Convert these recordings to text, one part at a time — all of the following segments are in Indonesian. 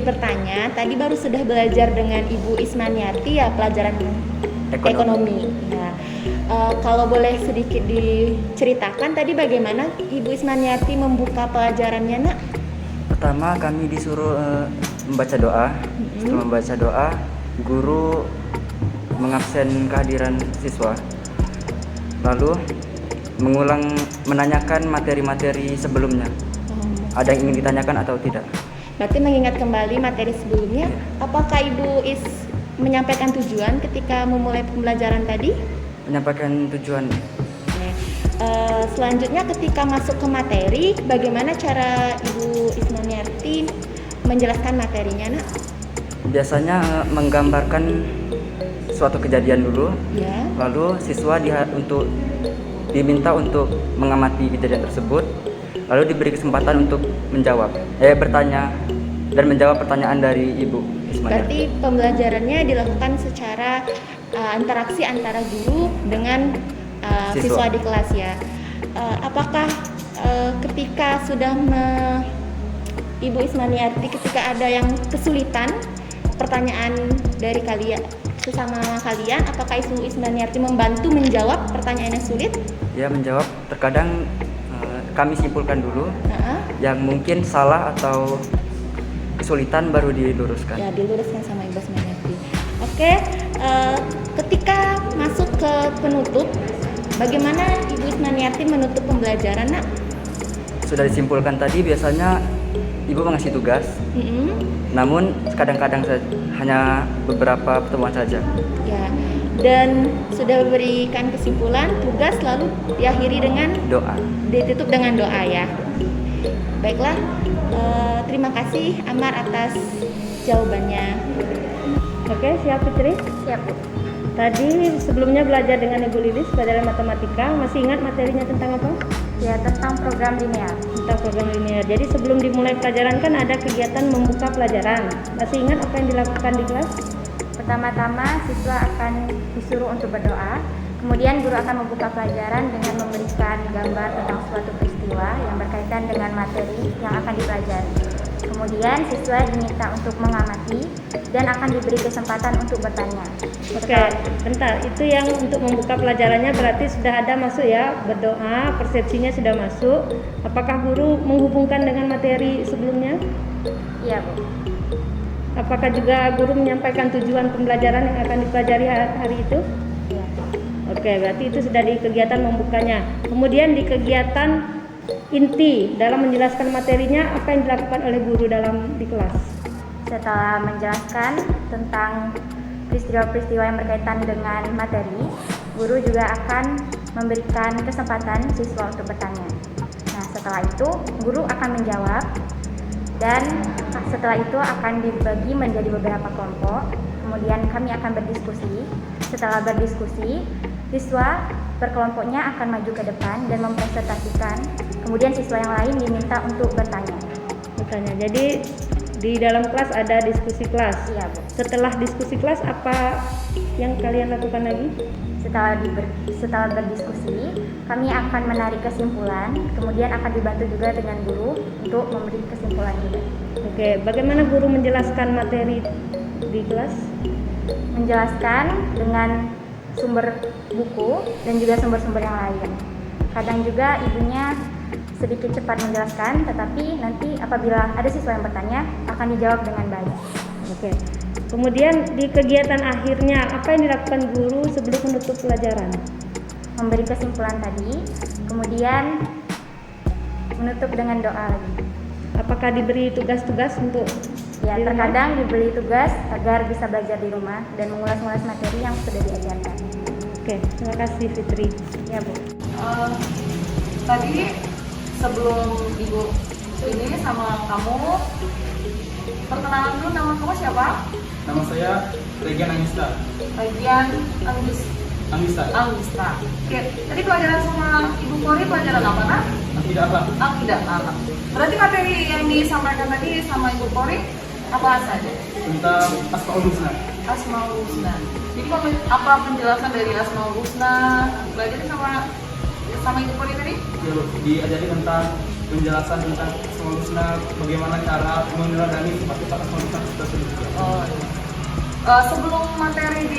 bertanya, tadi baru sudah belajar dengan Ibu Ismaniati ya pelajaran ekonomi. Ya. Kalau boleh sedikit diceritakan tadi bagaimana Ibu Ismaniati membuka pelajarannya, Nak? Pertama kami disuruh membaca doa. Setelah membaca doa, guru mengabsen kehadiran siswa. Lalu menanyakan materi-materi sebelumnya. Ada yang ingin ditanyakan atau tidak? Berarti mengingat kembali materi sebelumnya, apakah Ibu Is menyampaikan tujuan ketika memulai pembelajaran tadi? Menyampaikan tujuan. Selanjutnya ketika masuk ke materi, bagaimana cara Ibu Ismaniati menjelaskan materinya, Nak? Biasanya menggambarkan suatu kejadian dulu, Ya. lalu siswa diminta untuk mengamati kejadian tersebut, lalu diberi kesempatan untuk bertanya dan menjawab pertanyaan dari Ibu Ismaniati. Berarti pembelajarannya dilakukan secara interaksi antara guru dengan siswa di kelas ya. Apakah ketika sudah Ibu Ismaniati ketika ada yang kesulitan pertanyaan dari kalian sesama kalian, apakah Ibu Ismaniati membantu menjawab pertanyaan yang sulit? Ya, menjawab. Terkadang kami simpulkan dulu yang mungkin salah atau kesulitan baru diluruskan. Ya, diluruskan sama Ibu Ismaniati. Oke, ketika masuk ke penutup, bagaimana Ibu Ismaniati menutup pembelajaran, Nak? Sudah disimpulkan tadi, biasanya Ibu mengasih tugas, namun kadang-kadang hanya beberapa pertemuan saja. Ya, dan sudah memberikan kesimpulan tugas lalu diakhiri dengan Doa. ditutup dengan doa ya. Baiklah, terima kasih Amar atas jawabannya. Oke, siap Fitri? Siap, Bu. Tadi sebelumnya belajar dengan Ibu Lilis pelajaran matematika, masih ingat materinya tentang apa? Ya, tentang program linear. Tentang program linear. Jadi sebelum dimulai pelajaran kan ada kegiatan membuka pelajaran. Masih ingat apa yang dilakukan di kelas? Pertama-tama siswa akan disuruh untuk berdoa. Kemudian guru akan membuka pelajaran dengan memberikan gambar tentang suatu peristiwa yang berkaitan dengan materi yang akan dipelajari. Kemudian siswa diminta untuk mengamati dan akan diberi kesempatan untuk bertanya. Oke, bentar. Itu yang untuk membuka pelajarannya berarti sudah ada masuk ya, berdoa, persepsinya sudah masuk. Apakah guru menghubungkan dengan materi sebelumnya? Iya, Bu. Apakah juga guru menyampaikan tujuan pembelajaran yang akan dipelajari hari itu? Iya. Oke, berarti itu sudah di kegiatan membukanya. Kemudian di kegiatan inti dalam menjelaskan materinya, apa yang dilakukan oleh guru di kelas? Setelah menjelaskan tentang peristiwa-peristiwa yang berkaitan dengan materi, guru juga akan memberikan kesempatan siswa untuk bertanya. Nah, setelah itu guru akan menjawab dan setelah itu akan dibagi menjadi beberapa kelompok. Kemudian kami akan berdiskusi. Setelah berdiskusi, siswa berkelompoknya akan maju ke depan dan mempresentasikan. Kemudian siswa yang lain diminta untuk bertanya. Jadi di dalam kelas ada diskusi kelas. Iya, Bu. Setelah diskusi kelas apa yang kalian lakukan lagi? Setelah berdiskusi, kami akan menarik kesimpulan. Kemudian akan dibantu juga dengan guru untuk memberi kesimpulan juga. Oke, bagaimana guru menjelaskan materi di kelas? Menjelaskan dengan sumber buku dan juga sumber-sumber yang lain. Kadang juga ibunya sedikit cepat menjelaskan, tetapi nanti apabila ada siswa yang bertanya akan dijawab dengan baik. Oke. Kemudian di kegiatan akhirnya apa yang dilakukan guru sebelum menutup pelajaran? Memberi kesimpulan tadi, kemudian menutup dengan doa lagi. Apakah diberi tugas-tugas untuk Ya, di rumah? terkadang diberi tugas agar bisa belajar di rumah dan mengulas-ngulas materi yang sudah diajarkan. Oke, terima kasih Fitri. Ya, Bu. Tadi sebelum Ibu ini sama kamu, perkenalan dulu, nama kamu siapa? Nama saya Regian Angista. Bagian Angista. Angista. Oke, tadi pelajaran sama Ibu Kori pelajaran apa, Nak? Tidak apa? Tidak anak. Berarti materi yang disampaikan tadi sama Ibu Kori apa saja? Tentang Asmaul Husna. Asmaul Husna. Jadi apa penjelasan dari Asmaul Husna? Belajar sama Ibu Kori tadi? Diajari tentang penjelasan tentang Asmaul Husna, bagaimana cara meneladani sifat-sifat Asmaul Husna tersebut. Oh, iya. Sebelum materi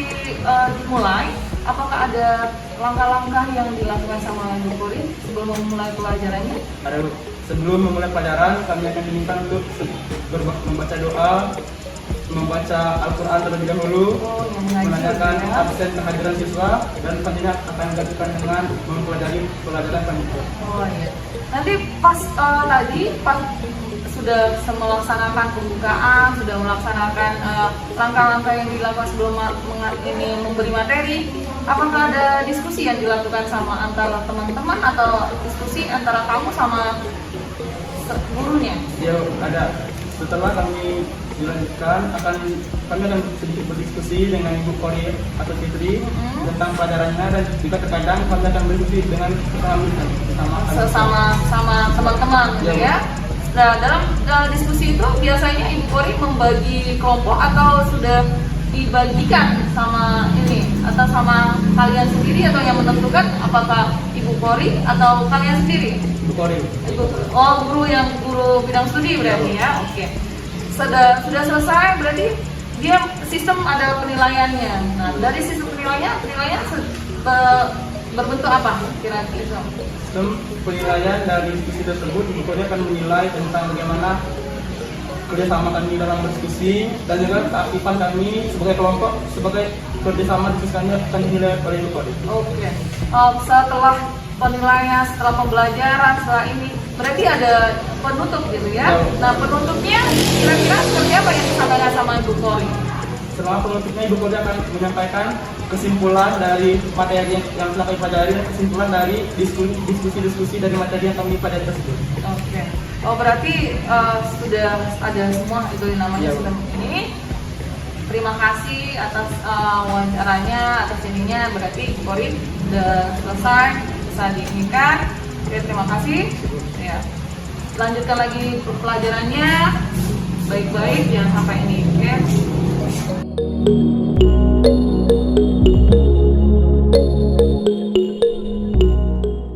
dimulai, apakah ada langkah-langkah yang dilakukan sama Ibu Puri sebelum memulai pelajarannya? Sebelum memulai pelajaran, kami akan diminta untuk membaca doa, membaca Al-Quran terlebih dahulu, menanyakan absen kehadiran siswa, dan selanjutnya akan dilanjutkan dengan mempelajari pelajaran selanjutnya. Oh iya. Nanti pas sudah melaksanakan pembukaan, sudah melaksanakan langkah-langkah yang dilakukan sebelum memberi materi, apakah ada diskusi yang dilakukan sama antara teman-teman atau diskusi antara kamu sama gurunya? Ya, ada. Setelah kami dilanjutkan, kami akan sedikit berdiskusi dengan Ibu Kori atau Fitri tentang pelajarannya, dan juga terkadang kami akan berdiskusi dengan sama teman-teman gitu ya. Nah, dalam diskusi itu biasanya Ibu Kori membagi kelompok atau sudah dibagikan sama ini atau sama kalian sendiri, atau yang menentukan apakah Ibu Kori atau kalian sendiri? Ibu Kori. Oh, guru bidang studi berarti ya. Oke. Sudah selesai berarti dia sistem ada penilaiannya. Nah, dari sistem penilaiannya berbentuk apa kira-kira? Sistem penilaian dari diskusi tersebut, Ibu Kori akan menilai tentang bagaimana kerjasama kami dalam berdiskusi, dan juga keaktifan kami sebagai kelompok, sebagai kerjasama diskusi kami akan dinilai oleh Ibu Kori. Oke. Setelah penilaian, setelah pembelajaran, setelah ini berarti ada penutup gitu ya. Nah, penutupnya kira-kira seperti apa yang disampaikan sama Ibu Kori? Setelah penutupnya, Ibu Kori akan menyampaikan kesimpulan dari materi yang telah kami pelajari dan kesimpulan dari diskusi dari materi yang kami pelajari tersebut. Oke. Oh, berarti sudah ada semua itu namanya sistem ini. Terima kasih atas wawancaranya, atas ininya. Berarti Ibu Kori sudah selesai, bisa diinikan. Oke, terima kasih. Ya. Lanjutkan lagi pelajarannya baik-baik, jangan sampai ini. Oke.